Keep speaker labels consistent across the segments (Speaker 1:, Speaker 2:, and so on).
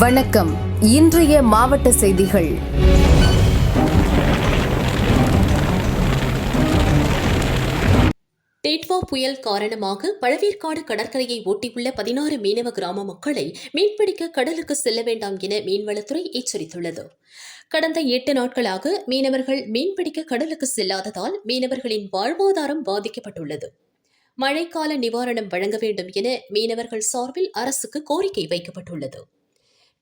Speaker 1: வணக்கம். இன்றைய மாவட்ட செய்திகள்.
Speaker 2: டேட்வா புயல் காரணமாக பழவேற்காடு கடற்கரையை ஒட்டியுள்ள 16 மீனவ கிராம மக்களை மீன்பிடிக்க கடலுக்கு செல்ல வேண்டாம் என மீன்வளத்துறை எச்சரித்துள்ளது. கடந்த 8 நாட்களாக மீனவர்கள் மீன்பிடிக்க கடலுக்கு செல்லாததால் மீனவர்களின் வாழ்வாதாரம் பாதிக்கப்பட்டுள்ளது. மழைக்கால நிவாரணம் வழங்க வேண்டும் என மீனவர்கள் சார்பில் அரசுக்கு கோரிக்கை வைக்கப்பட்டுள்ளது.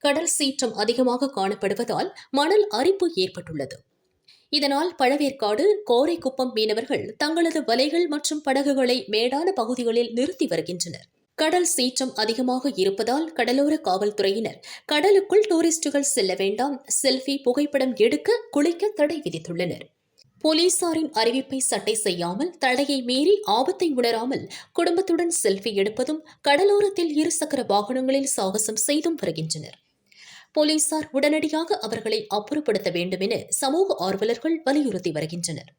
Speaker 2: கடல் சீற்றம் அதிகமாக காணப்படுவதால் மணல் அரிப்பு ஏற்பட்டுள்ளது. இதனால் பழவேற்காடு, கோரைக்குப்பம் மீனவர்கள் தங்களது வலைகள் மற்றும் படகுகளை மேடான பகுதிகளில் நிறுத்தி வருகின்றனர். கடல் சீற்றம் அதிகமாக இருப்பதால் கடலோர காவல்துறையினர் கடலுக்குள் டூரிஸ்டுகள் செல்ல வேண்டாம், செல்ஃபி புகைப்படம் எடுக்க, குளிக்க தடை விதித்துள்ளனர். போலீசாரின் அறிவிப்பை சட்டை செய்யாமல், தடையை மீறி ஆபத்தை உணராமல் குடும்பத்துடன் செல்ஃபி எடுப்பதும், கடலோரத்தில் இருசக்கர வாகனங்களில் சாகசம் செய்தும் வருகின்றனர். போலீசார் உடனடியாக அவர்களை அப்புறப்படுத்த வேண்டும் என சமூக ஆர்வலர்கள் வலியுறுத்தி வருகின்றனர்.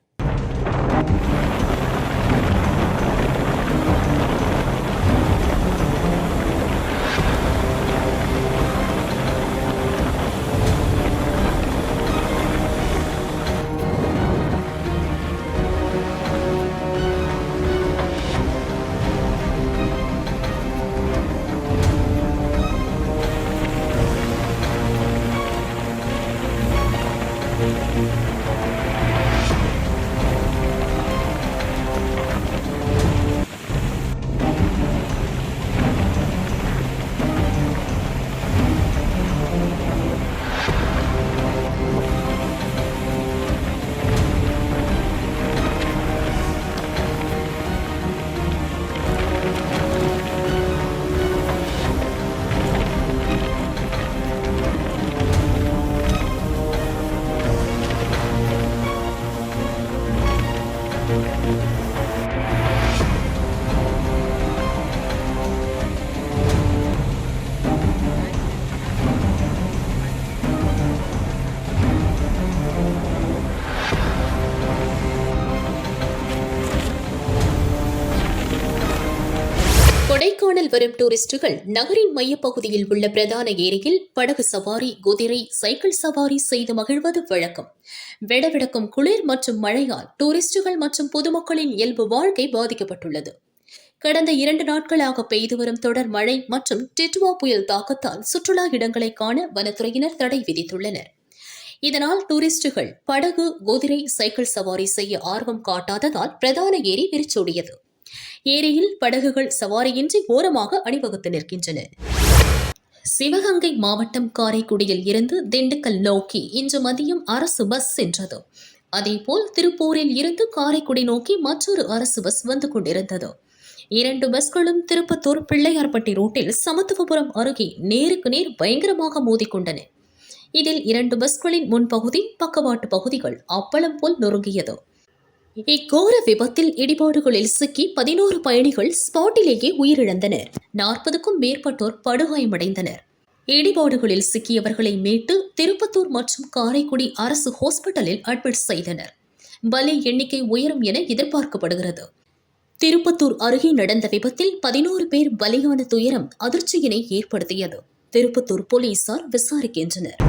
Speaker 2: கொடைக்கானல் வரும் டூரிஸ்டுகள் நகரின் மையப்பகுதியில் உள்ள பிரதான ஏரியில் படகு சவாரி, குதிரை, சைக்கிள் சவாரி செய்து மகிழ்வது வழக்கம். விடவிடக்கும் குளிர் மற்றும் மழையால் டூரிஸ்டுகள் மற்றும் பொதுமக்களின் இயல்பு வாழ்க்கை பாதிக்கப்பட்டுள்ளது. கடந்த 2 நாட்களாக பெய்து வரும் தொடர் மழை மற்றும் டிட்வா புயல் தாக்கத்தால் சுற்றுலா இடங்களை காண வனத்துறையினர் தடை விதித்துள்ளனர். இதனால் டூரிஸ்டுகள் படகு, குதிரை, சைக்கிள் சவாரி செய்ய ஆர்வம் காட்டாததால் பிரதான ஏரி வெறிச்சோடியது. ஏரியில் படகுகள் சவாரியின்றி ஓரமாக அணிவகுத்து நிற்கின்றன. சிவகங்கை மாவட்டம் காரைக்குடியில் இருந்து திண்டுக்கல் நோக்கி இன்று மதியம் அரசு பஸ் சென்றது. அதேபோல் திருப்பூரில் இருந்து காரைக்குடி நோக்கி மற்றொரு அரசு பஸ் வந்து கொண்டிருந்தது. 2 பஸ்களும் திருப்பத்தூர் பிள்ளையார்பட்டி ரோட்டில் சமத்துவபுரம் அருகே நேருக்கு நேர் பயங்கரமாக மோதிக்கொண்டன. இதில் 2 பஸ்களின் முன்பகுதி, பக்கவாட்டு பகுதிகள் அப்பளம் போல் நொறுங்கியது. இக்கோர விபத்தில் இடிபாடுகளில் சிக்கி 11 பயணிகள் ஸ்பாட்டிலேயே உயிரிழந்தனர். 40க்கும் மேற்பட்டோர் படுகாயமடைந்தனர். இடிபாடுகளில் சிக்கியவர்களை மீட்டு திருப்பத்தூர் மற்றும் காரைக்குடி அரசு ஹாஸ்பிட்டலில் அட்மிட் செய்தனர். பலி எண்ணிக்கை உயரும் என எதிர்பார்க்கப்படுகிறது. திருப்பத்தூர் அருகே நடந்த விபத்தில் 11 பேர் பலியான துயரம் அதிர்ச்சியினை ஏற்படுத்தியது. திருப்பத்தூர் போலீசார் விசாரிக்கின்றனர்.